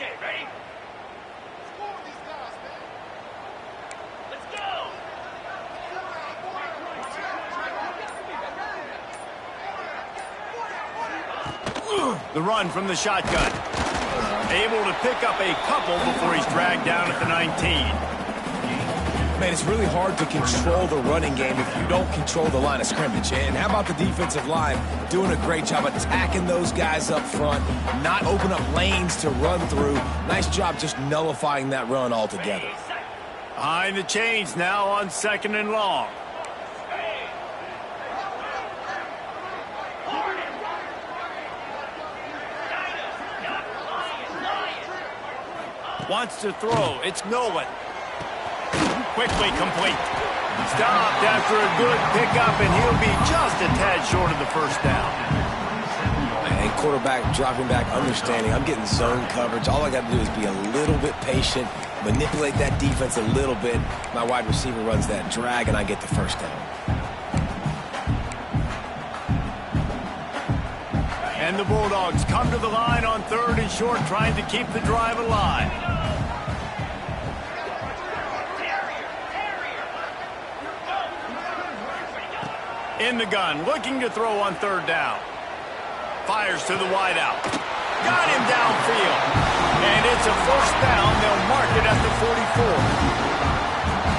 Okay, ready? Score these guys, man. Let's go. The run from the shotgun. Able to pick up a couple before he's dragged down at the 19. Man, it's really hard to control the running game if you don't control the line of scrimmage. And how about the defensive line doing a great job attacking those guys up front, not open up lanes to run through. Nice job just nullifying that run altogether. Behind the chains now on 2nd and long. Wants to throw. It's Nolan. Quickly complete. Stopped after a good pickup, and he'll be just a tad short of the first down. And quarterback dropping back, understanding I'm getting zone coverage. All I got to do is be a little bit patient, manipulate that defense a little bit. My wide receiver runs that drag, and I get the first down. And the Bulldogs come to the line on 3rd and short, trying to keep the drive alive. In the gun, looking to throw on 3rd down. Fires to the wideout. Got him downfield. And it's a first down. They'll mark it at the 44.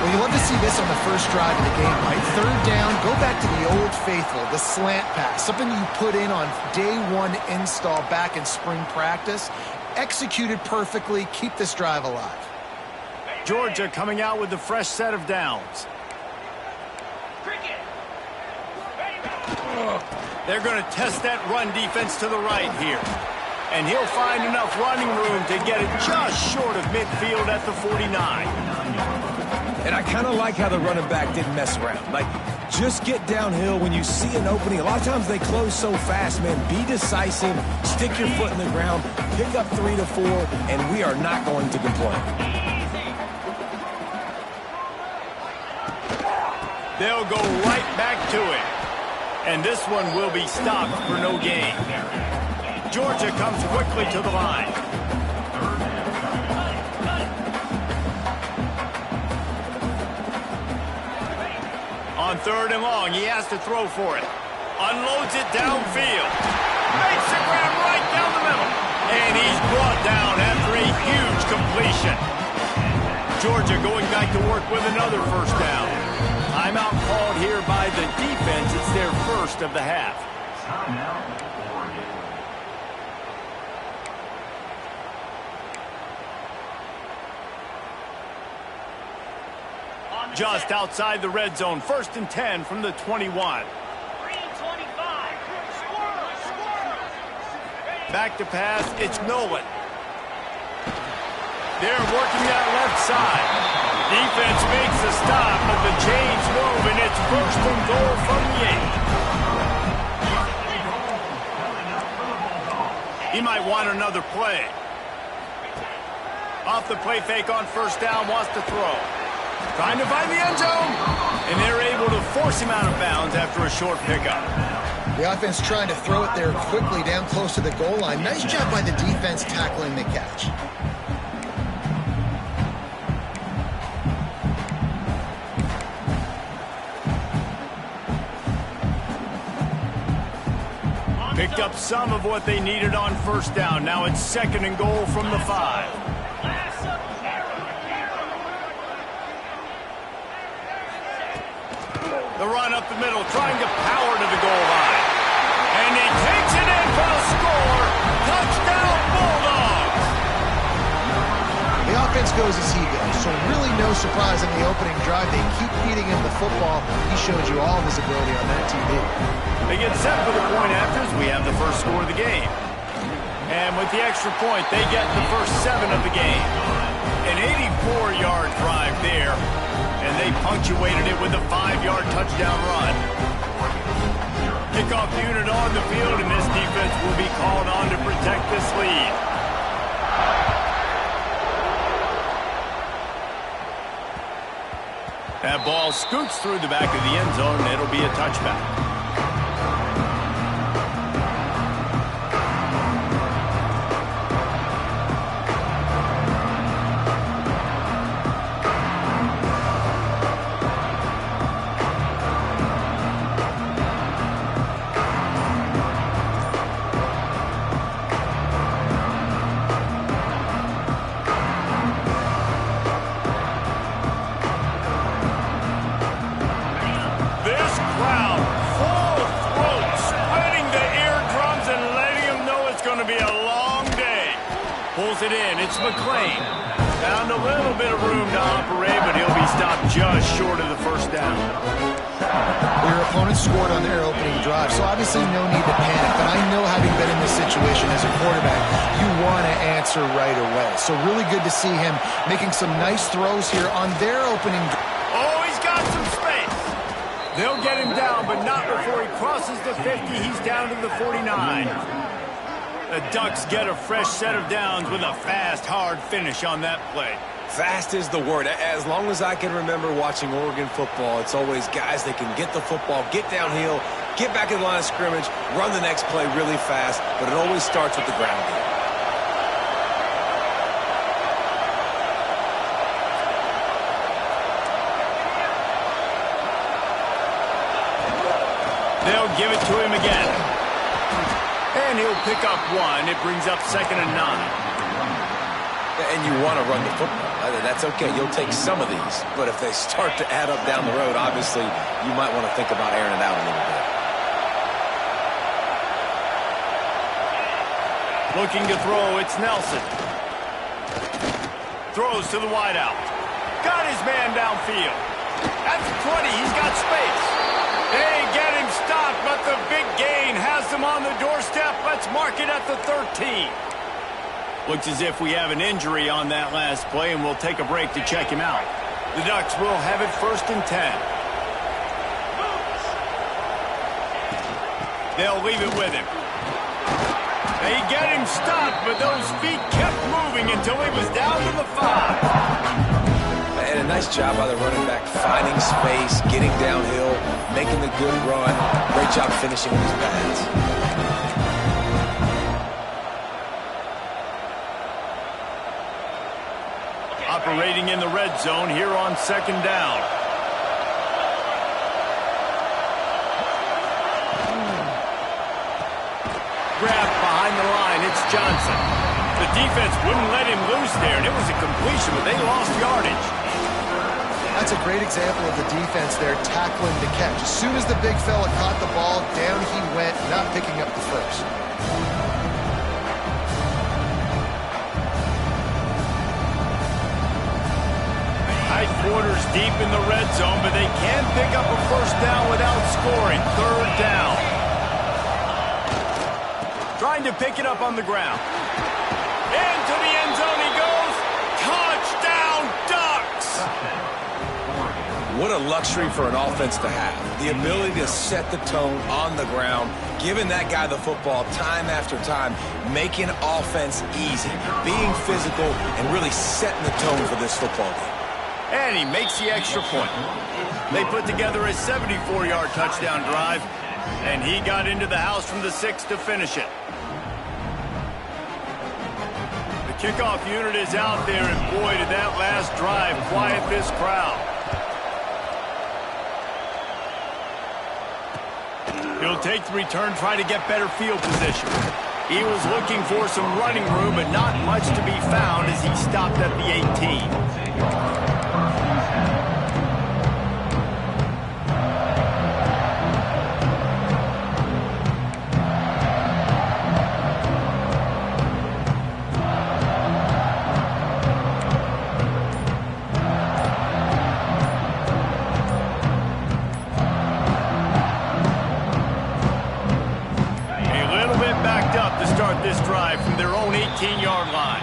Well, you love to see this on the first drive of the game, right? 3rd down, go back to the old faithful, the slant pass, something you put in on day 1 install back in spring practice. Executed perfectly, keep this drive alive. Georgia coming out with a fresh set of downs. They're going to test that run defense to the right here. And he'll find enough running room to get it just short of midfield at the 49. And I kind of like how the running back didn't mess around. Like, just get downhill when you see an opening. A lot of times they close so fast, man. Be decisive, stick your foot in the ground, pick up 3 to 4, and we are not going to complain. They'll go right back to it. And this one will be stopped for no gain. Georgia comes quickly to the line. On 3rd and long, he has to throw for it. Unloads it downfield. Makes the grab right down the middle. And he's brought down after a huge completion. Georgia going back to work with another first down. Timeout called here by the defense. It's their first of the half. Just outside the red zone. 1st and 10 from the 21. Back to pass. It's Nolan. They're working that left side. Defense makes the stop, but the chains move, and it's 1st and goal from the 8. He might want another play. Off the play fake on 1st down, wants to throw. Trying to find the end zone, and they're able to force him out of bounds after a short pickup. The offense trying to throw it there quickly down close to the goal line. Nice job by the defense tackling the catch. Picked up some of what they needed on 1st down. Now it's 2nd and goal from the 5. The run up the middle, trying to power to the goal line. And he takes it in for the score. Touchdown, Bulldogs! The offense goes as he goes, so really no surprise in the opening drive. They keep feeding him the football. He showed you all of his ability on that TV. They get set for the point afters. We have the first score of the game. And with the extra point, they get the first 7 of the game. An 84-yard drive there. And they punctuated it with a 5-yard touchdown run. Kickoff unit on the field, and this defense will be called on to protect this lead. That ball scoots through the back of the end zone, and it'll be a touchback. Pulls it in. It's McLean. Found a little bit of room to operate, but he'll be stopped just short of the first down. Your opponent scored on their opening drive, so obviously no need to panic. But I know, having been in this situation as a quarterback, you want to answer right away. So really good to see him making some nice throws here on their opening drive. Oh, he's got some space. They'll get him down, but not before he crosses the 50. He's down to the 49. The Ducks get a fresh set of downs with a fast, hard finish on that play. Fast is the word. As long as I can remember watching Oregon football, it's always guys that can get the football, get downhill, get back in the line of scrimmage, run the next play really fast, but it always starts with the ground game. They'll give it to him again. And he'll pick up one. It brings up 2nd and 9. And you want to run the football. That's okay. You'll take some of these. But if they start to add up down the road, obviously, you might want to think about airing it out a little bit. Looking to throw, it's Nelson. Throws to the wideout. Got his man downfield. At the 20, he's got space. They get him stopped, but the big gain has them on the doorstep. Let's mark it at the 13. Looks as if we have an injury on that last play, and we'll take a break to check him out. The Ducks will have it 1st and 10. They'll leave it with him. They get him stopped, but those feet kept moving until he was down to the 5. And a nice job by the running back, finding space, getting downhill, making the good run. Great job finishing with his pads. Operating in the red zone here on 2nd down. Grabbed behind the line, it's Johnson. The defense wouldn't let him loose there, and it was a completion, but they lost yardage. That's a great example of the defense there, tackling the catch. As soon as the big fella caught the ball, down he went, not picking up the first. Quarters deep in the red zone, but they can pick up a first down without scoring. 3rd down. Trying to pick it up on the ground. Into the end zone he goes. Touchdown, Ducks! What a luxury for an offense to have. The ability to set the tone on the ground, giving that guy the football time after time, making offense easy, being physical, and really setting the tone for this football game. And he makes the extra point. They put together a 74-yard touchdown drive, and he got into the house from the 6 to finish it. The kickoff unit is out there, and boy, did that last drive quiet this crowd. He'll take the return, try to get better field position. He was looking for some running room, but not much to be found as he stopped at the 18. This drive from their own 18-yard line.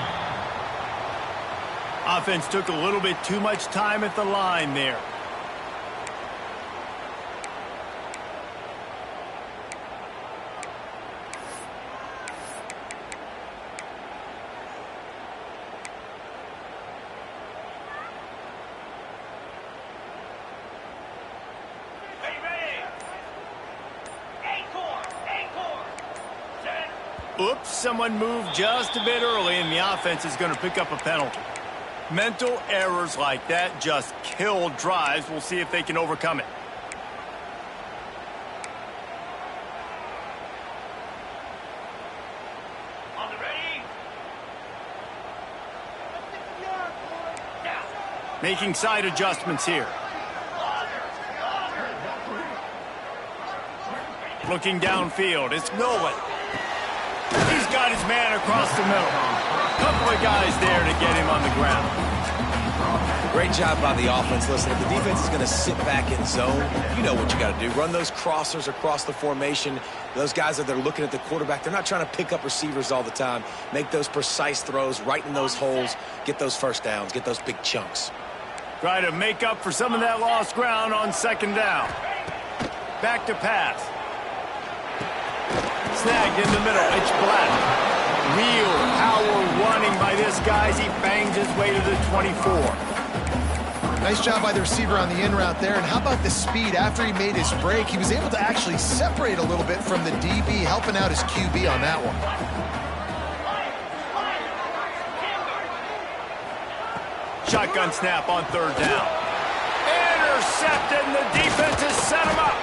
Offense took a little bit too much time at the line there. Oops, someone moved just a bit early, and the offense is going to pick up a penalty. Mental errors like that just kill drives. We'll see if they can overcome it. On the ready. Making side adjustments here. Looking downfield, it's Nolan. He's got got his man across the middle. Couple of guys there to get him on the ground. Great job by the offense. Listen, if the defense is going to sit back in zone, you know what you got to do. Run those crossers across the formation. Those guys that they're looking at the quarterback, they're not trying to pick up receivers all the time. Make those precise throws right in those holes. Get those first downs. Get those big chunks. Try to make up for some of that lost ground on second down. Back to pass. Snagged in the middle. It's Black. Real power running by this guy as he bangs his way to the 24. Nice job by the receiver on the in route there. And how about the speed after he made his break? He was able to actually separate a little bit from the DB, helping out his QB on that one. Shotgun snap on third down. Intercepted, and the defense has set him up.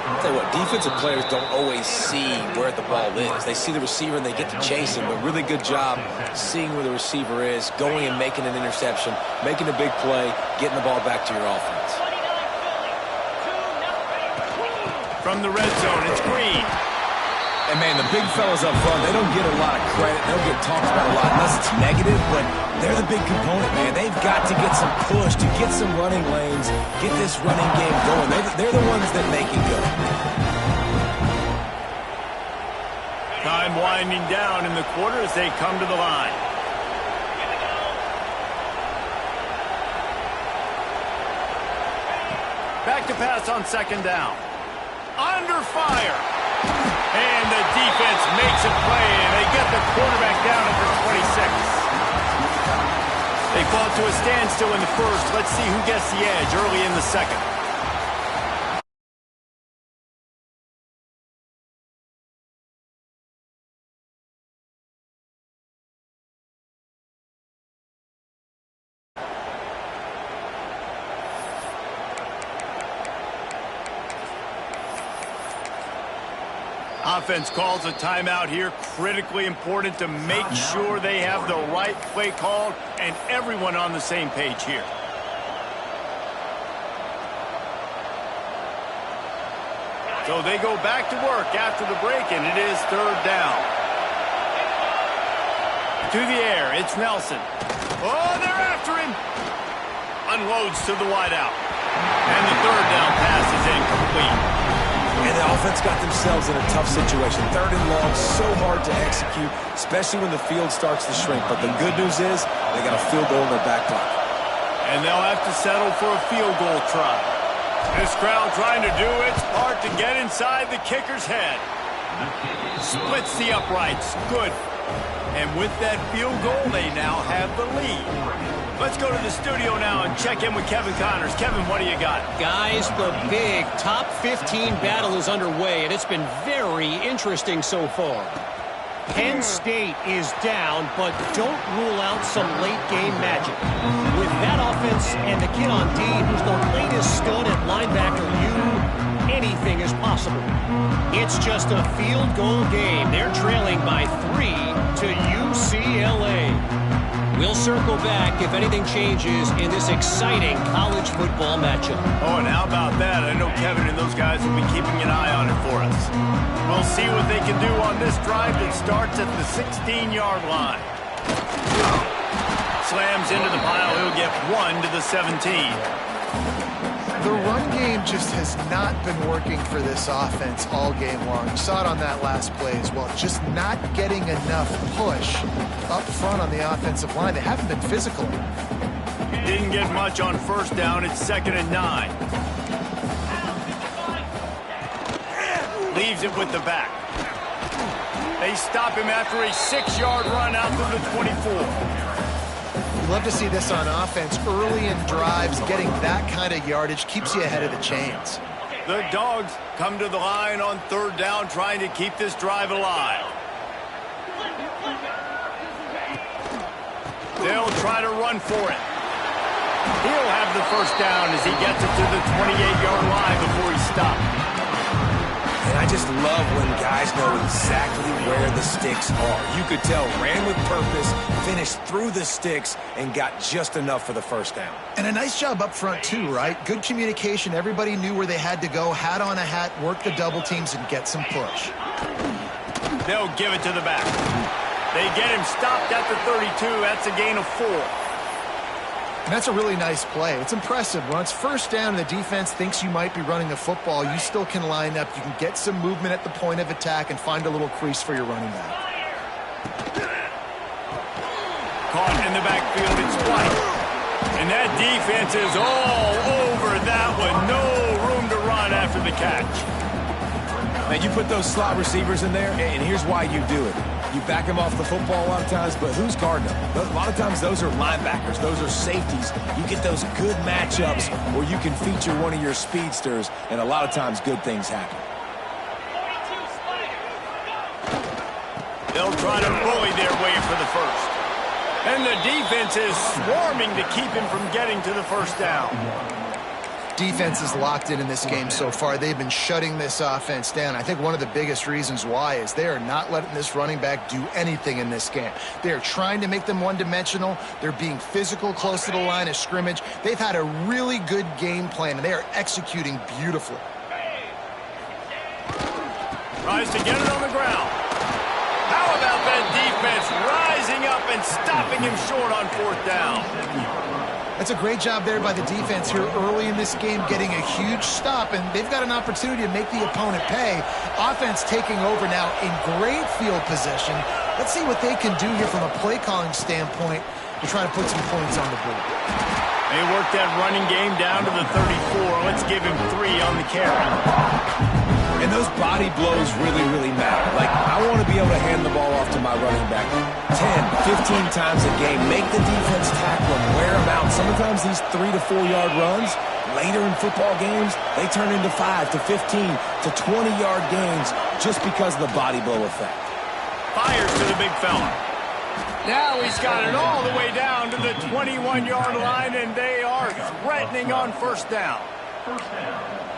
I'll tell you what, defensive players don't always see where the ball is. They see the receiver and they get to chase him. But really good job seeing where the receiver is, going and making an interception, making a big play, getting the ball back to your offense. From the red zone, it's Green. And, man, the big fellas up front, they don't get a lot of credit. They don't get talked about a lot unless it's negative, but they're the big component, man. They've got to get some push, to get some running lanes, get this running game going. They're the ones that make it go. Time winding down in the quarter as they come to the line. Back to pass on second down. Under fire. And the defense makes a play, and they get the quarterback down at the 26. They fall to a standstill in the first. Let's see who gets the edge early in the second. Offense calls a timeout here. Critically important to make sure they have the right play called and everyone on the same page here. So they go back to work after the break, and it is third down. To the air, it's Nelson. Oh, they're after him. Unloads to the wideout. And the third down pass is incomplete. And the offense got themselves in a tough situation. Third and long, so hard to execute, especially when the field starts to shrink. But the good news is they got a field goal in their back pocket. And they'll have to settle for a field goal try. This crowd trying to do its part to get inside the kicker's head. Splits the uprights. Good. And with that field goal, they now have the lead. Let's go to the studio now and check in with Kevin Connors. Kevin, what do you got? Guys, the big top 15 battle is underway, and it's been very interesting so far. Penn State is down, but don't rule out some late-game magic. With that offense and the kid on D, who's the latest stud at linebacker, anything is possible. It's just a field goal game. They're trailing by 3 to UCLA. We'll circle back if anything changes in this exciting college football matchup. Oh, and how about that? I know Kevin and those guys will be keeping an eye on it for us. We'll see what they can do on this drive that starts at the 16-yard line. Slams into the pile. He'll get 1 to the 17. The run game just has not been working for this offense all game long. You saw it on that last play as well. Just not getting enough push up front on the offensive line. They haven't been physical enough. Didn't get much on first down. It's 2nd and 9. Leaves it with the back. They stop him after a 6-yard run out to the 24. Love to see this on offense. Early in drives, getting that kind of yardage keeps you ahead of the chains. The Dogs come to the line on third down, trying to keep this drive alive. They'll try to run for it. He'll have the first down as he gets it to the 28-yard line before he stopped. And I just love when guys know exactly where the sticks are. You could tell, ran with purpose, finished through the sticks, and got just enough for the first down. And a nice job up front, too, right? Good communication. Everybody knew where they had to go, hat on a hat, work the double teams, and get some push. They'll give it to the back. They get him stopped at the 32. That's a gain of 4. And that's a really nice play. It's impressive. When it's first down and the defense thinks you might be running the football, you still can line up. You can get some movement at the point of attack and find a little crease for your running back. Caught in the backfield, it's White. And that defense is all over that one. No room to run after the catch. Now, you put those slot receivers in there, and here's why you do it. You back them off the football a lot of times, but who's guarding them? A lot of times, those are linebackers. Those are safeties. You get those good matchups where you can feature one of your speedsters, and a lot of times, good things happen. They'll try to bully their way for the first. And the defense is swarming to keep him from getting to the first down. Defense is locked in this game so far. They've been shutting this offense down. I think one of the biggest reasons why is they are not letting this running back do anything in this game. They are trying to make them one-dimensional. They're being physical close to the line of scrimmage. They've had a really good game plan, and they are executing beautifully. Tries to get it on the ground. How about that defense rising up and stopping him short on 4th down? That's a great job there by the defense here early in this game, getting a huge stop, and they've got an opportunity to make the opponent pay. Offense taking over now in great field position. Let's see what they can do here from a play calling standpoint to try to put some points on the board. They worked that running game down to the 34. Let's give him 3 on the carry. And those body blows really, really matter. Like, I want to be able to hand the ball off to my running back 10, 15 times a game. Make the defense tackle him, wear him out. Sometimes these 3 to 4 yard runs, later in football games, they turn into 5 to 15 to 20 yard gains just because of the body blow effect. Fires to the big fella. Now he's got it all the way down to the 21-yard line, and they are threatening on 1st down.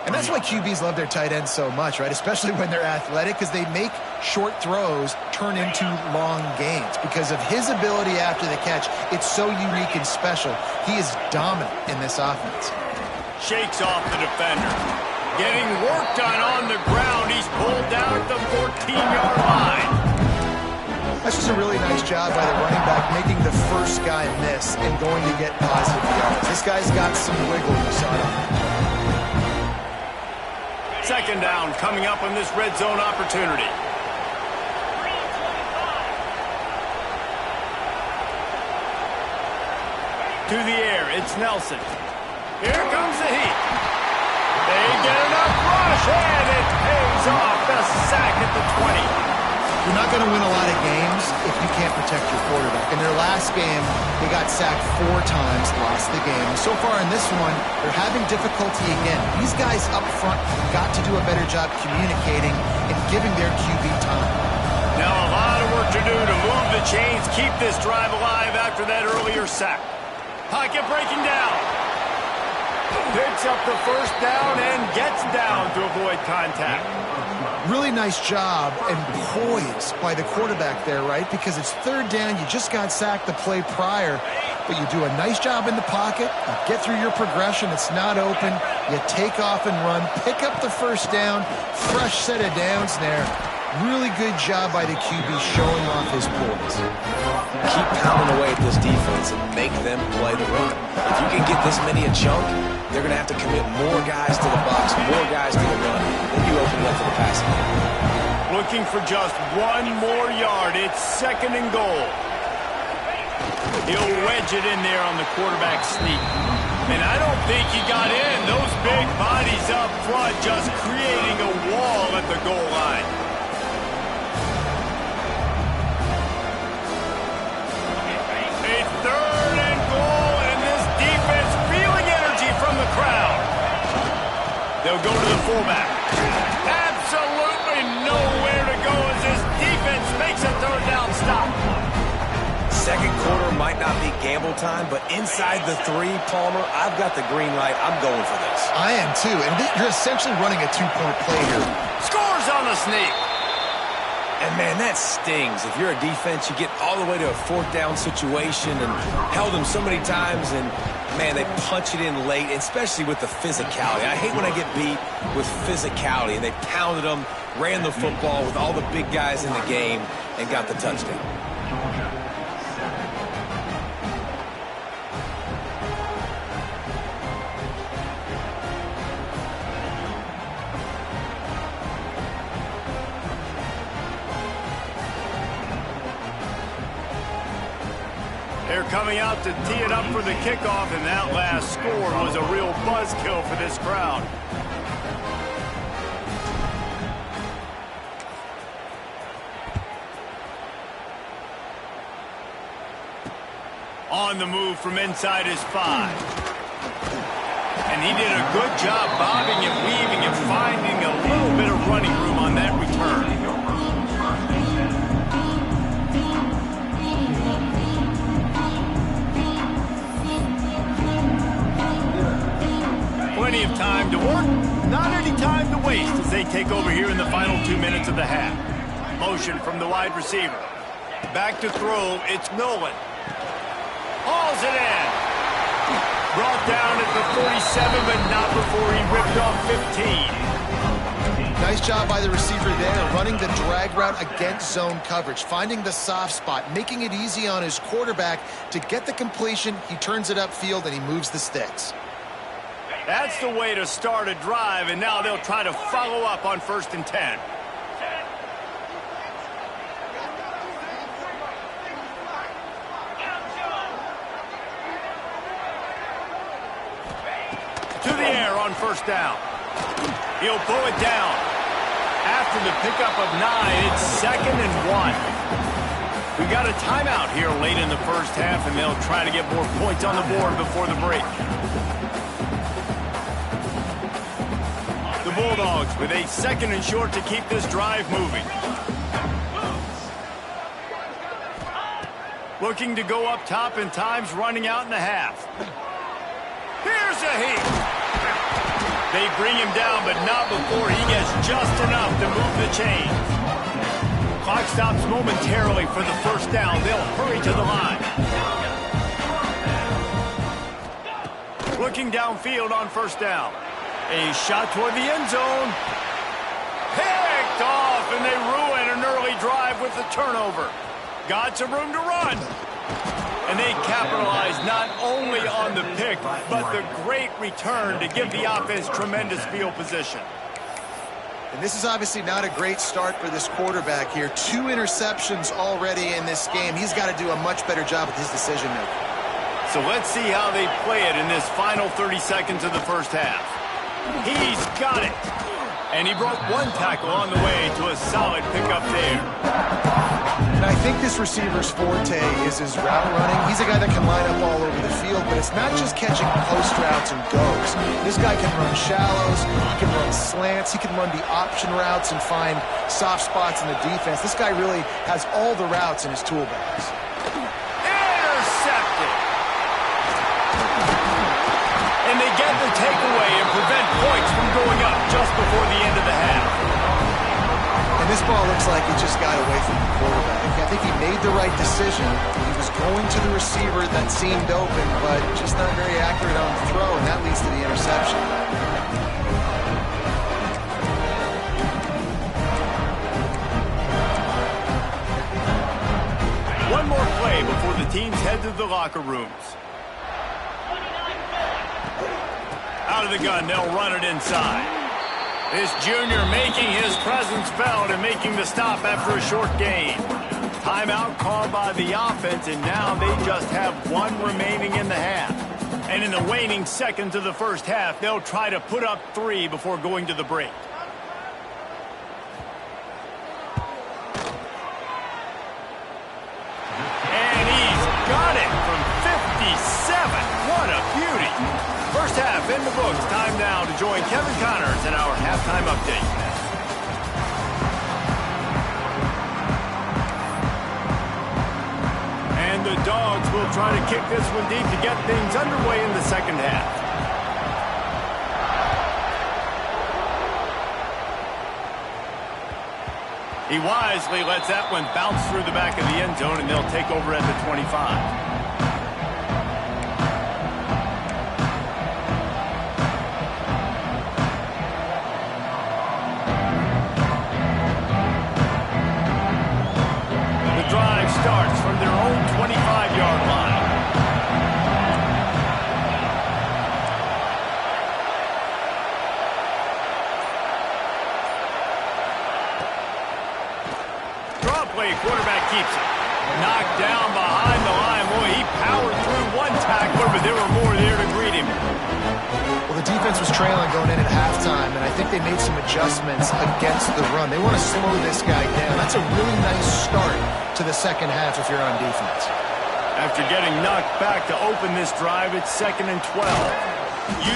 And that's why QBs love their tight ends so much, right? Especially when they're athletic, because they make short throws turn into long gains. Because of his ability after the catch, it's so unique and special. He is dominant in this offense. Shakes off the defender. Getting work done on the ground. He's pulled down at the 14-yard line. That's just a really nice job by the running back, making the first guy miss and going to get positive yards. This guy's got some wiggle, you saw it. 2nd down coming up on this red zone opportunity. To the air, it's Nelson. Here comes the heat. They get enough rush, and it pays off. The sack at the 20. You're not going to win a lot of games if you can't protect your quarterback. In their last game, they got sacked 4 times, lost the game. So far in this one, they're having difficulty again. These guys up front have got to do a better job communicating and giving their QB time. Now a lot of work to do to move the chains, keep this drive alive after that earlier sack. Pocket breaking down. Picks up the 1st down and gets down to avoid contact. Really nice job and poise by the quarterback there, right? Because it's 3rd down. You just got sacked the play prior, but you do a nice job in the pocket. You get through your progression. It's not open. You take off and run. Pick up the 1st down. Fresh set of downs there. Really good job by the QB showing off his poise. Keep pounding away at this defense and make them play the run. If you can get this many a chunk, they're going to have to commit more guys to the box, more guys to the run. Then you open up for the passing game. Looking for just 1 more yard. It's 2nd and goal. He'll wedge it in there on the quarterback sneak. And I don't think he got in. Those big bodies up front just creating a wall at the goal line. A 3rd and goal, and this defense feeling energy from the crowd. They'll go to the fullback. Absolutely nowhere to go as this defense makes a 3rd down stop. 2nd quarter might not be gamble time, but inside the 3, Palmer, I've got the green light. I'm going for this. I am too, and you're essentially running a 2-point play here. Scores on the sneak. And, man, that stings. If you're a defense, you get all the way to a fourth down situation and held them so many times, and, man, they punch it in late, especially with the physicality. I hate when I get beat with physicality, and they pounded them, ran the football with all the big guys in the game, and got the touchdown. They're coming out to tee it up for the kickoff, and that last score was a real buzzkill for this crowd. On the move from inside his 5. And he did a good job bobbing and weaving and finding a little bit of running room on that return. Plenty of time to work, not any time to waste as they take over here in the final 2 minutes of the half. Motion from the wide receiver. Back to throw, it's Nolan. Hauls it in. Brought down at the 47, but not before he ripped off 15. Nice job by the receiver there, running the drag route against zone coverage, finding the soft spot, making it easy on his quarterback to get the completion. He turns it upfield, and he moves the sticks. That's the way to start a drive, and now they'll try to follow up on 1st and 10. To the air on 1st down. He'll pull it down. After the pickup of 9, it's 2nd and 1. We got a timeout here late in the first half, and they'll try to get more points on the board before the break. The Bulldogs with a 2nd and short to keep this drive moving. Looking to go up top, and time's running out in the half. Here's a heat. They bring him down, but not before he gets just enough to move the chains. Clock stops momentarily for the 1st down. They'll hurry to the line. Looking downfield on 1st down. A shot toward the end zone. Picked off, and they ruin an early drive with the turnover. Got some room to run. And they capitalize not only on the pick, but the great return to give the offense tremendous field position. And this is obviously not a great start for this quarterback here. 2 interceptions already in this game. He's got to do a much better job with his decision making. So let's see how they play it in this final 30 seconds of the first half. He's got it. And he broke 1 tackle on the way to a solid pickup there. And I think this receiver's forte is his route running. He's a guy that can line up all over the field, but it's not just catching post routes and goes. This guy can run shallows, he can run slants, he can run the option routes and find soft spots in the defense. This guy really has all the routes in his toolbox. Intercepted. And they get the takeaway and prevent points from going up just before the end of the half. And this ball looks like it just got away from the quarterback. I think he made the right decision. He was going to the receiver that seemed open, but just not very accurate on the throw, and that leads to the interception. One more play before the teams head to the locker rooms. Out of the gun, they'll run it inside. This junior making his presence felt and making the stop after a short gain. Timeout called by the offense, and now they just have 1 remaining in the half. And in the waning seconds of the first half, they'll try to put up 3 before going to the break. And he's got it from 57. What a beauty. First half in the books. Time now to join Kevin Connors in our halftime update. And the Dogs will try to kick this one deep to get things underway in the second half. He wisely lets that one bounce through the back of the end zone, and they'll take over at the 25. The drive starts from their own 25-yard line. Quarterback keeps it. Knocked down behind the line. Boy, he powered through one tackler, but there were more there to greet him. Well, the defense was trailing going in at halftime, and I think they made some adjustments against the run. They want to slow this guy down. That's a really nice start to the second half if you're on defense. After getting knocked back to open this drive, it's 2nd and 12.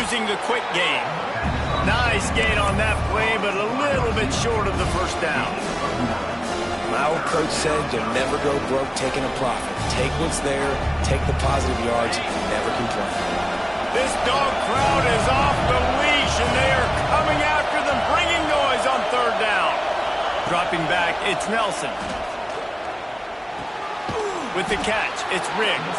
Using the quick game. Nice gain on that play, but a little bit short of the first down. My old coach said you'll never go broke taking a profit. Take what's there, take the positive yards, never complain. This dog crowd is off the leash, and they are coming after them, bringing noise on 3rd down. Dropping back, it's Nelson. With the catch, it's Riggs.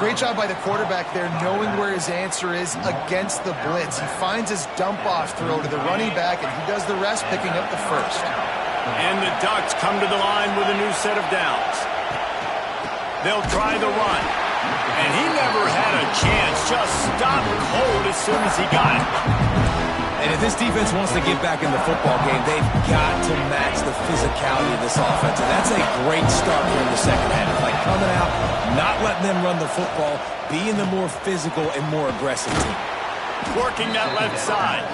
Great job by the quarterback there, knowing where his answer is against the blitz. He finds his dump-off throw to the running back, and he does the rest, picking up the first. And the Ducks come to the line with a new set of downs. They'll try the run. And he never had a chance. Just stopped cold as soon as he got it. And if this defense wants to get back in the football game, they've got to match the physicality of this offense. And that's a great start for the second half. Like coming out, not letting them run the football, being the more physical and more aggressive team. Working that left side.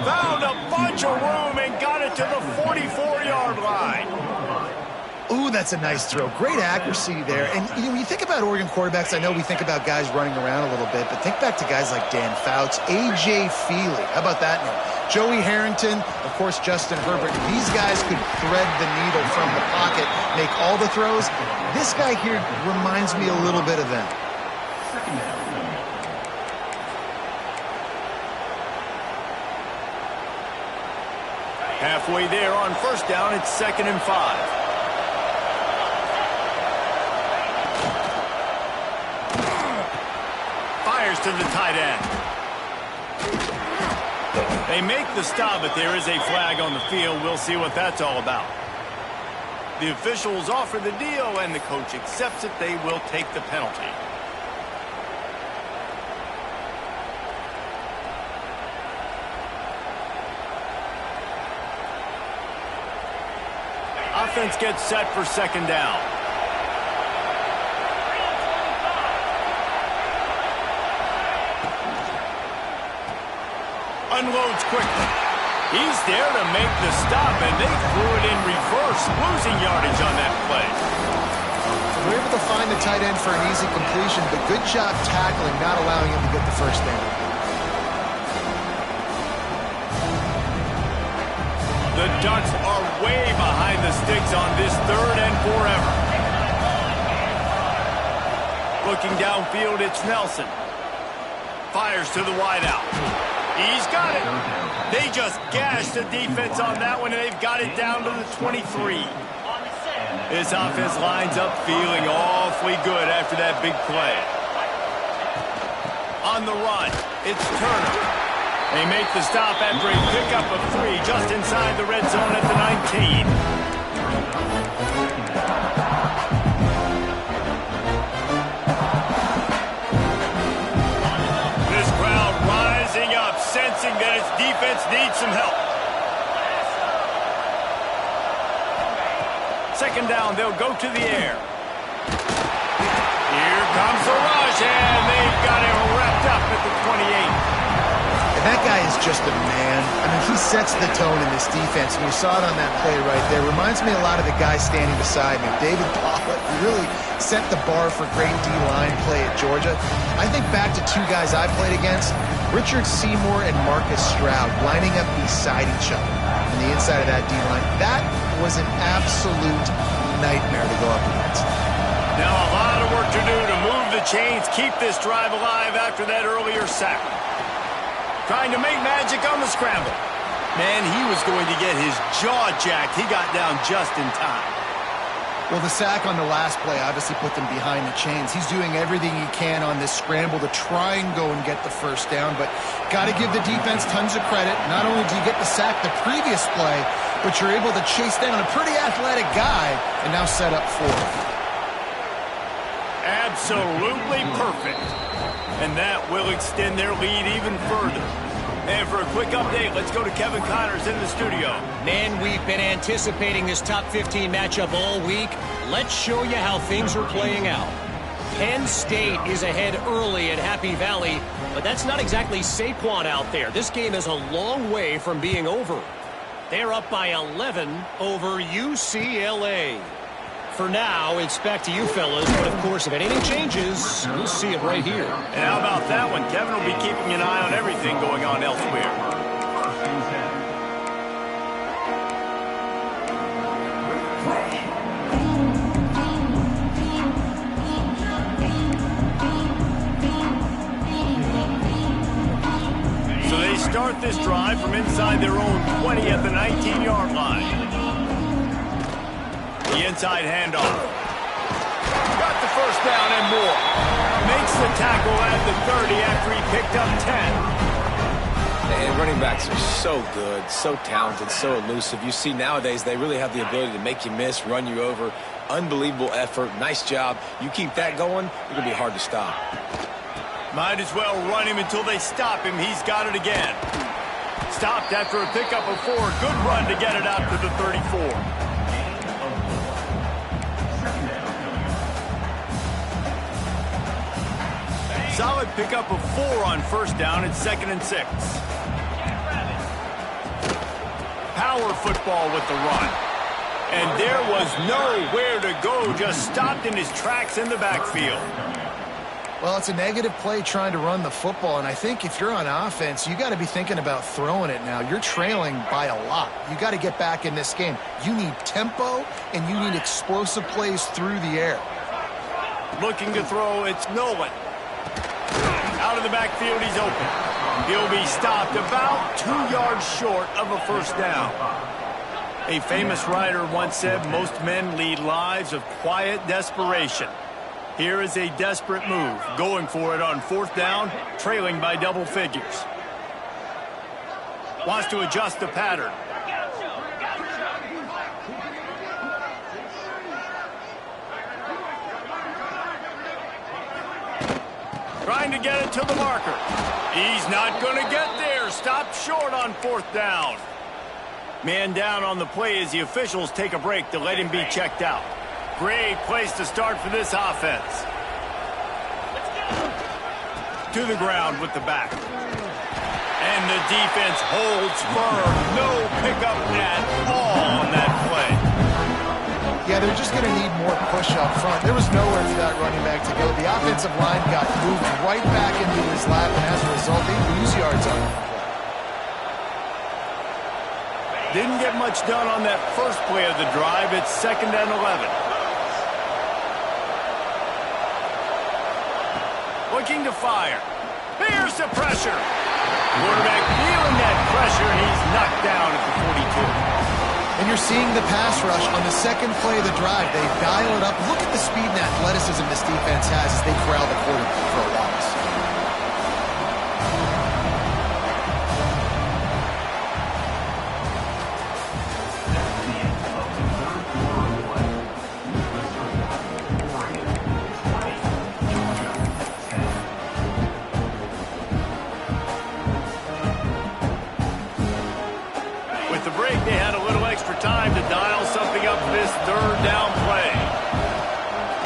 Found a bunch of room and got it to the 44-yard line. Ooh, that's a nice throw. Great accuracy there. And when you think about Oregon quarterbacks, I know we think about guys running around a little bit, but think back to guys like Dan Fouts, A.J. Feely. How about that name? Joey Harrington, of course, Justin Herbert. These guys could thread the needle from the pocket, make all the throws. This guy here reminds me a little bit of them. Halfway there on 1st down, it's 2nd and 5. Fires to the tight end. They make the stop, but there is a flag on the field. We'll see what that's all about. The officials offer the deal, and the coach accepts it. They will take the penalty. Offense gets set for 2nd down. Unloads quickly. He's there to make the stop, and they threw it in reverse, losing yardage on that play. We're able to find the tight end for an easy completion, but good job tackling, not allowing him to get the first down. The Ducks are way behind the sticks on this 3rd and forever. Looking downfield, it's Nelson. Fires to the wideout. He's got it. They just gashed the defense on that one, and they've got it down to the 23. This offense lines up feeling awfully good after that big play. On the run, it's Turner. They make the stop after a pickup of 3 just inside the red zone at the 19. This crowd rising up, sensing that its defense needs some help. 2nd down, they'll go to the air. Here comes the rush, and they've got it wrapped up at the 28. And that guy is just a man. I mean, he sets the tone in this defense, and you saw it on that play right there. Reminds me a lot of the guy standing beside me, David Pollock. He really set the bar for great D-line play at Georgia. I think back to 2 guys I played against, Richard Seymour and Marcus Stroud, lining up beside each other on the inside of that D-line. That was an absolute nightmare to go up against. Now a lot of work to do to move the chains, keep this drive alive after that earlier sack. Trying to make magic on the scramble. Man, he was going to get his jaw jacked. He got down just in time. Well, the sack on the last play obviously put them behind the chains. He's doing everything he can on this scramble to try and go and get the first down, but got to give the defense tons of credit. Not only do you get the sack the previous play, but you're able to chase down a pretty athletic guy and now set up fourth. Absolutely perfect. And that will extend their lead even further. And for a quick update, let's go to Kevin Connors in the studio. Man, we've been anticipating this top 15 matchup all week. Let's show you how things are playing out. Penn State is ahead early at Happy Valley, but that's not exactly Saquon out there. This game is a long way from being over. They're up by 11 over UCLA. For now, it's back to you fellas, but of course, if anything changes, we'll see it right here. And how about that one? Kevin will be keeping an eye on everything going on elsewhere. So they start this drive from inside their own 20 at the 19-yard line. The inside handoff. Got the first down and more. Makes the tackle at the 30 after he picked up 10. And running backs are so good, so talented, so elusive. You see nowadays they really have the ability to make you miss, run you over. Unbelievable effort. Nice job. You keep that going, it'll be hard to stop. Might as well run him until they stop him. He's got it again. Stopped after a pickup of 4. Good run to get it out to the 34. Solid pickup of 4 on first down. It's 2nd and 6. Power football with the run. And there was nowhere to go. Just stopped in his tracks in the backfield. Well, it's a negative play trying to run the football, and I think if you're on offense, you got to be thinking about throwing it now. You're trailing by a lot. You got to get back in this game. You need tempo, and you need explosive plays through the air. Looking to throw, it's Nolan. Out of the backfield, he's open. He'll be stopped about 2 yards short of a first down. A famous writer once said, most men lead lives of quiet desperation. Here is a desperate move, going for it on 4th down, trailing by double figures. Wants to adjust the pattern. Trying to get it to the marker. He's not going to get there. Stopped short on 4th down. Man down on the play as the officials take a break to let him be checked out. Great place to start for this offense. To the ground with the back. And the defense holds firm. No pickup at all on that play. Yeah, they're just going to need more push up front. There was nowhere for that running back to go. The offensive line got moved right back into his lap, and as a result, they lose yards on that play. Didn't get much done on that first play of the drive. It's 2nd and 11. Looking to fire. Here's the pressure. Quarterback feeling that pressure, and he's knocked down at the 42. And you're seeing the pass rush on the second play of the drive. They dial it up. Look at the speed and athleticism this defense has as they corral the quarterback for a loss. They had a little extra time to dial something up for this 3rd down play.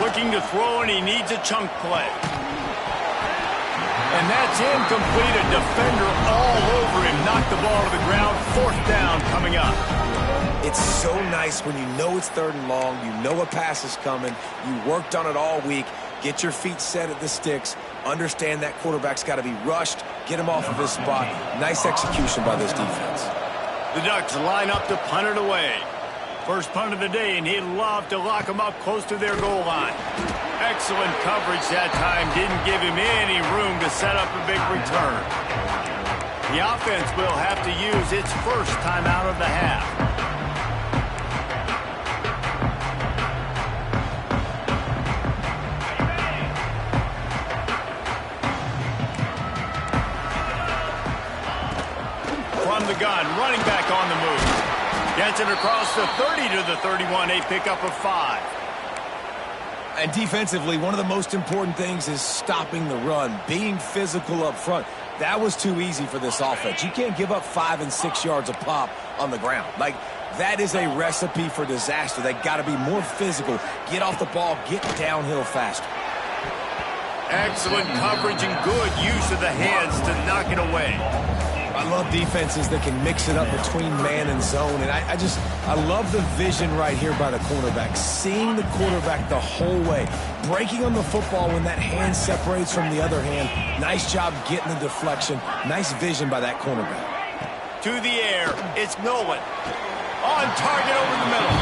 Looking to throw, and he needs a chunk play. And that's incomplete. A defender all over him. Knocked the ball to the ground. 4th down coming up. It's so nice when you know it's 3rd and long, you know a pass is coming, you worked on it all week, get your feet set at the sticks, understand that quarterback's got to be rushed, get him off of his spot. Nice execution by this defense. The Ducks line up to punt it away. First punt of the day, and he'd love to lock them up close to their goal line. Excellent coverage that time. Didn't give him any room to set up a big return. The offense will have to use its first timeout of the half. From the gun, running back on the move. Gets it across the 30 to the 31, a pickup of 5. And defensively, one of the most important things is stopping the run, being physical up front. That was too easy for this offense. You can't give up 5 and 6 yards a pop on the ground. Like, that is a recipe for disaster. They got to be more physical, get off the ball, get downhill faster. Excellent coverage and good use of the hands to knock it away. I love defenses that can mix it up between man and zone, and I love the vision right here by the cornerback, seeing the quarterback the whole way, breaking on the football when that hand separates from the other hand. Nice job getting the deflection. Nice vision by that cornerback. To the air, it's Nolan. On target over the middle.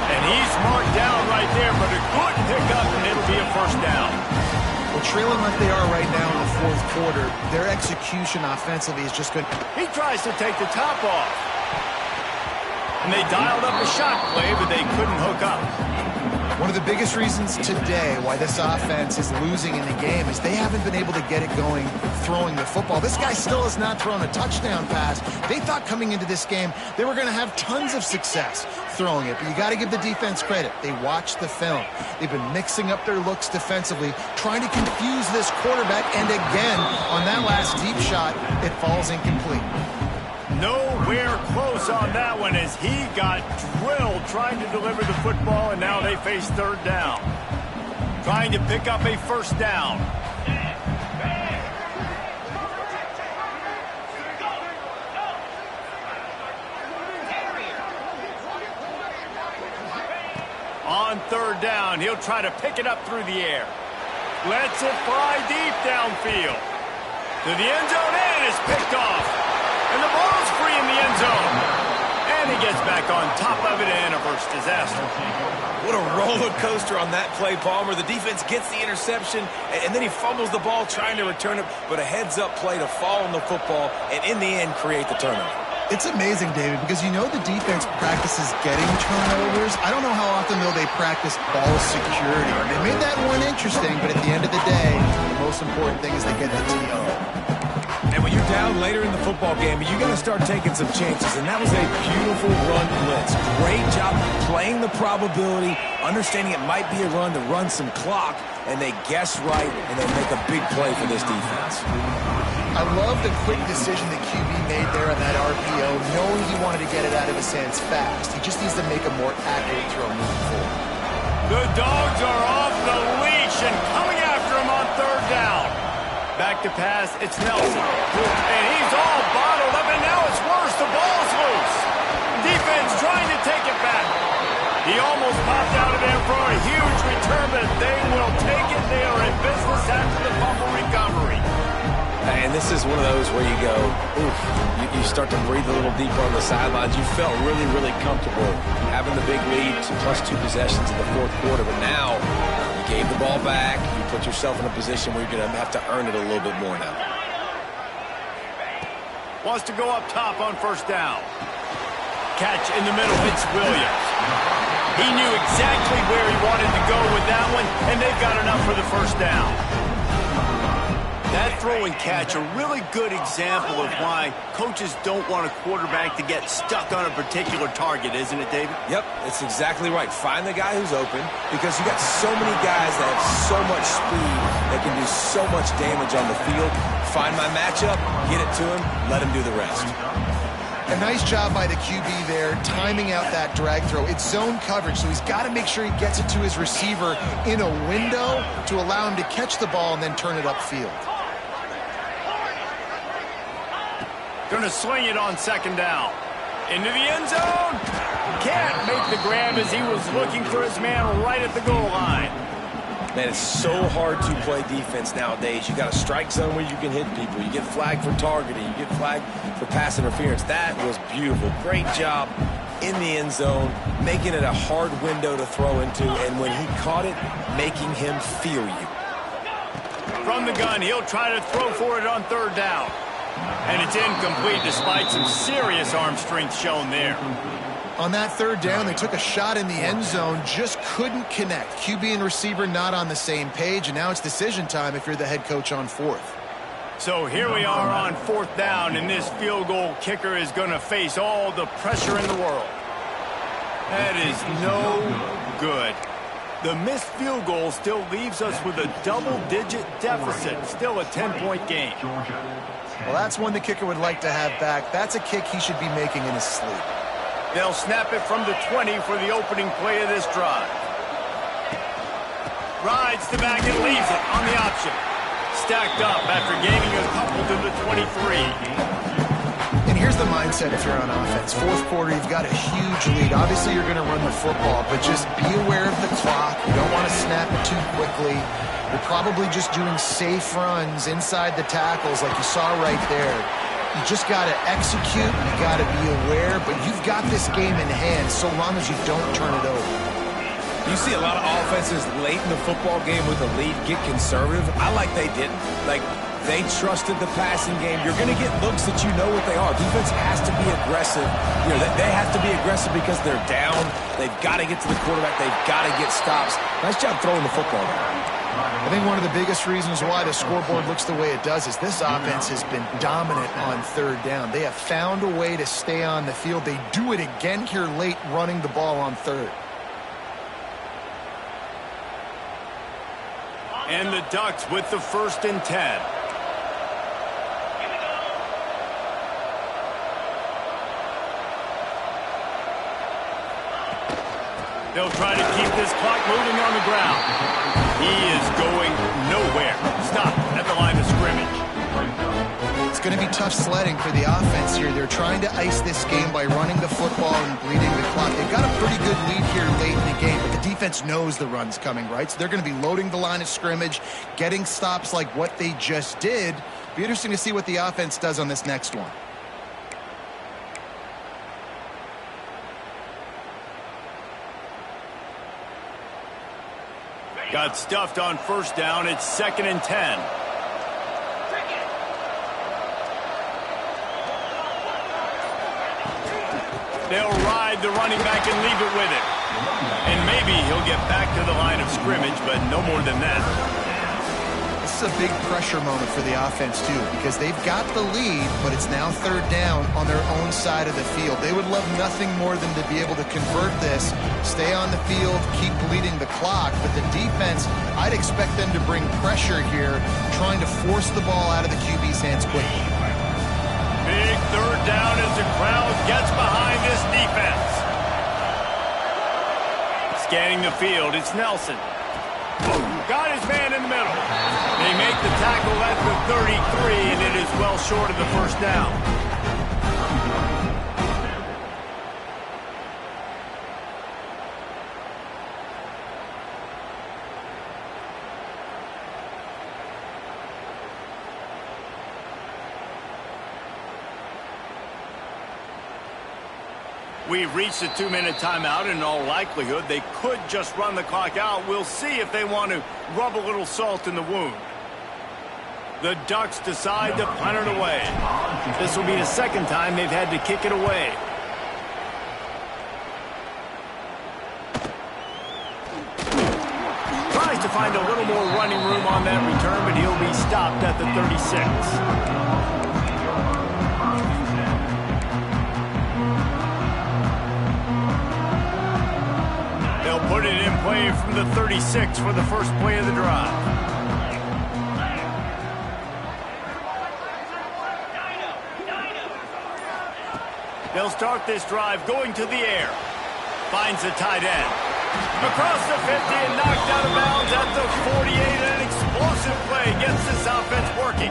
And he's marked down right there, but a good pickup, and it'll be a first down. Well, trailing like they are right now in the fourth quarter, their execution offensively is just good. He tries to take the top off. And they dialed up a shot play, but they couldn't hook up. One of the biggest reasons today why this offense is losing in the game is they haven't been able to get it going throwing the football. This guy still has not thrown a touchdown pass. They thought coming into this game they were going to have tons of success throwing it, but you got to give the defense credit. They watched the film. They've been mixing up their looks defensively, trying to confuse this quarterback, and again, on that last deep shot, it falls incomplete. Nowhere close on that one as he got drilled trying to deliver the football, and now they face third down. Trying to pick up a first down. On third down, he'll try to pick it up through the air. Lets it fly deep downfield. To the end zone, and it's picked off. And the ball's free in the end zone. And he gets back on top of it, and a first disaster. What a roller coaster on that play, Palmer. The defense gets the interception, and then he fumbles the ball trying to return it, but a heads-up play to fall on the football, and in the end, create the turnover. It's amazing, David, because you know the defense practices getting turnovers. I don't know how often, though, they practice ball security. They made that one interesting, but at the end of the day, the most important thing is they get the TO. And when you're down later in the football game, you got to start taking some chances, and that was a beautiful run blitz. Great job playing the probability, understanding it might be a run to run some clock, and they guess right, and they make a big play for this defense. I love the quick decision that QB made there on that RPO, knowing he wanted to get it out of his hands fast. He just needs to make a more accurate throw moving forward. The Dogs are off the leash and coming after him on third down. Back to pass, it's Nelson. And he's all bottled up, and now it's worse. The ball's loose. Defense trying to take it back. He almost popped out of there for a huge return, but they will take it. They are in business after the fumble recovery. And this is one of those where you go, oof, you start to breathe a little deeper on the sidelines. You felt really, really comfortable having the big lead, plus 2 possessions in the fourth quarter. But now you gave the ball back. You put yourself in a position where you're going to have to earn it a little bit more now. Wants to go up top on first down. Catch in the middle. It's Williams. He knew exactly where he wanted to go with that one, and they've got enough for the first down. That throw and catch, a really good example of why coaches don't want a quarterback to get stuck on a particular target, isn't it, David? Yep, it's exactly right. Find the guy who's open, because you got so many guys that have so much speed that can do so much damage on the field. Find my matchup, get it to him, let him do the rest. A nice job by the QB there, timing out that drag throw. It's zone coverage, so he's got to make sure he gets it to his receiver in a window to allow him to catch the ball and then turn it upfield. Going to swing it on second down. Into the end zone. Can't make the grab as he was looking for his man right at the goal line. Man, it's so hard to play defense nowadays. You got a strike zone where you can hit people. You get flagged for targeting. You get flagged for pass interference. That was beautiful. Great job in the end zone, making it a hard window to throw into, and when he caught it, making him feel you. From the gun, he'll try to throw for it on third down. And it's incomplete despite some serious arm strength shown there. On that third down, they took a shot in the end zone, just couldn't connect. QB and receiver not on the same page, and now it's decision time if you're the head coach on fourth. So here we are on fourth down, and this field goal kicker is going to face all the pressure in the world. That is no good. The missed field goal still leaves us with a double-digit deficit, still a 10-point game. Well, that's one the kicker would like to have back. That's a kick he should be making in his sleep. They'll snap it from the 20 for the opening play of this drive. Rides the back and leaves it on the option. Stacked up after gaining a couple to the 23. And here's the mindset if you're on offense. Fourth quarter, you've got a huge lead. Obviously, you're going to run the football, but just be aware of the clock. You don't want to snap it too quickly. You're probably just doing safe runs inside the tackles like you saw right there. You just got to execute. You got to be aware, but you've got this game in hand so long as you don't turn it over. You see a lot of offenses late in the football game with a lead get conservative. I like they didn't. Like, they trusted the passing game. You're going to get looks that you know what they are. Defense has to be aggressive. You know, they have to be aggressive because they're down. They've got to get to the quarterback. They've got to get stops. Nice job throwing the football. I think one of the biggest reasons why the scoreboard looks the way it does is this offense has been dominant on third down. They have found a way to stay on the field. They do it again here late, running the ball on third. And the Ducks with the 1st and 10. They'll try to keep this clock moving on the ground. He is going nowhere. Stop at the line of scrimmage. It's going to be tough sledding for the offense here. They're trying to ice this game by running the football and bleeding the clock. They've got a pretty good lead here late in the game, but the defense knows the run's coming, right? So they're going to be loading the line of scrimmage, getting stops like what they just did. Be interesting to see what the offense does on this next one. Got stuffed on 1st down. It's 2nd and 10. They'll ride the running back and leave it with it. And maybe he'll get back to the line of scrimmage, but no more than that. This is a big pressure moment for the offense, too, because they've got the lead, but it's now third down on their own side of the field. They would love nothing more than to be able to convert this, stay on the field, keep bleeding the clock. But the defense, I'd expect them to bring pressure here, trying to force the ball out of the QB's hands quickly. Big third down as the crowd gets behind this defense. Scanning the field, it's Nelson. Got his man in the middle. They make the tackle at the 33, and it is well short of the 1st down. We've reached a 2-minute timeout, and in all likelihood, they could just run the clock out. We'll see if they want to rub a little salt in the wound. The Ducks decide to punt it away. This will be the 2nd time they've had to kick it away. Tries to find a little more running room on that return, but he'll be stopped at the 36. They'll put it in play from the 36 for the first play of the drive. They'll start this drive going to the air. Finds the tight end. Across the 50 and knocked out of bounds at the 48. And an explosive play gets this offense working.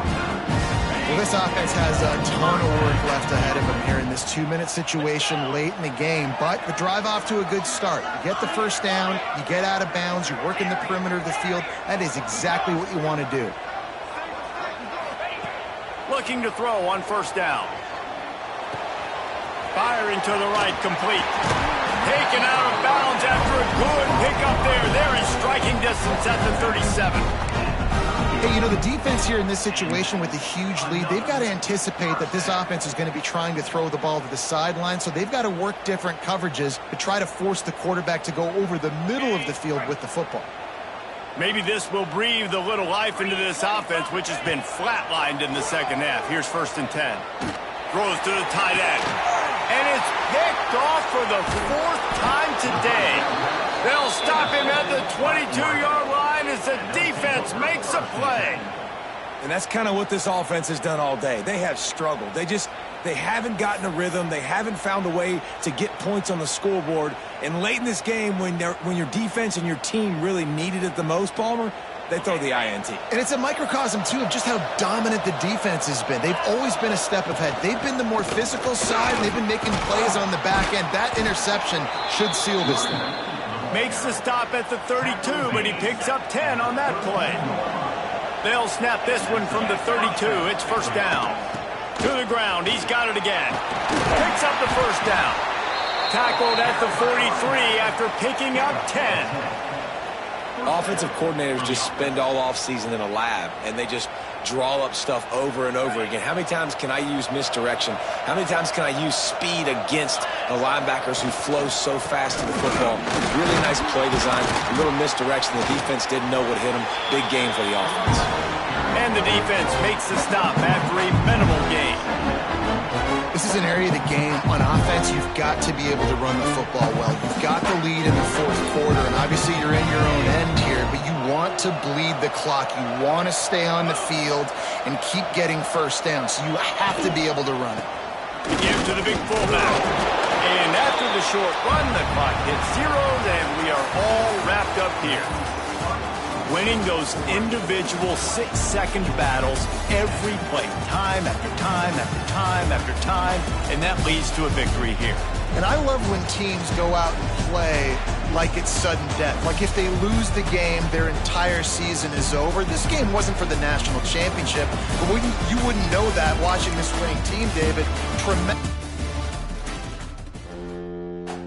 Well, this offense has a ton of work left ahead of them here in this 2-minute situation late in the game, but the drive off to a good start. You get the 1st down, you get out of bounds, you work in the perimeter of the field. That is exactly what you want to do. Looking to throw on 1st down. Firing to the right, complete. Taken out of bounds after a good pickup there. They're in striking distance at the 37. Hey, you know, the defense here in this situation with a huge lead, they've got to anticipate that this offense is going to be trying to throw the ball to the sideline, so they've got to work different coverages to try to force the quarterback to go over the middle of the field with the football. Maybe this will breathe a little life into this offense, which has been flatlined in the second half. Here's 1st and 10. Throws to the tight end. And it's picked off for the 4th time today. They'll stop him at the 22-yard line as the defense makes a play. And that's kind of what this offense has done all day. They have struggled. They haven't gotten a rhythm. They haven't found a way to get points on the scoreboard. And late in this game, when your defense and your team really needed it the most, Palmer, they throw the INT. And it's a microcosm, too, of just how dominant the defense has been. They've always been a step ahead. They've been the more physical side, and they've been making plays on the back end. That interception should seal this thing. Makes the stop at the 32, but he picks up 10 on that play. They'll snap this one from the 32. It's 1st down. To the ground. He's got it again. Picks up the 1st down. Tackled at the 43 after picking up 10. Offensive coordinators just spend all offseason in a lab, and they just draw up stuff over and over again. How many times can I use misdirection? How many times can I use speed against the linebackers who flow so fast to the football? Really nice play design, a little misdirection. The defense didn't know what hit them. Big game for the offense. And the defense makes the stop after a minimal gain. This is an area of the game. On offense, you've got to be able to run the football well. You've got the lead in the 4th quarter, and obviously you're in your own end here, but you want to bleed the clock. You want to stay on the field and keep getting 1st down, so you have to be able to run it. Give to the big fullback. And after the short run, the clock hits 0, and we are all wrapped up here. Winning those individual 6-second battles every play, time after time after time after time, and that leads to a victory here. And I love when teams go out and play like it's sudden death. Like if they lose the game, their entire season is over. This game wasn't for the national championship, but you wouldn't know that watching this winning team, David. Tremendous.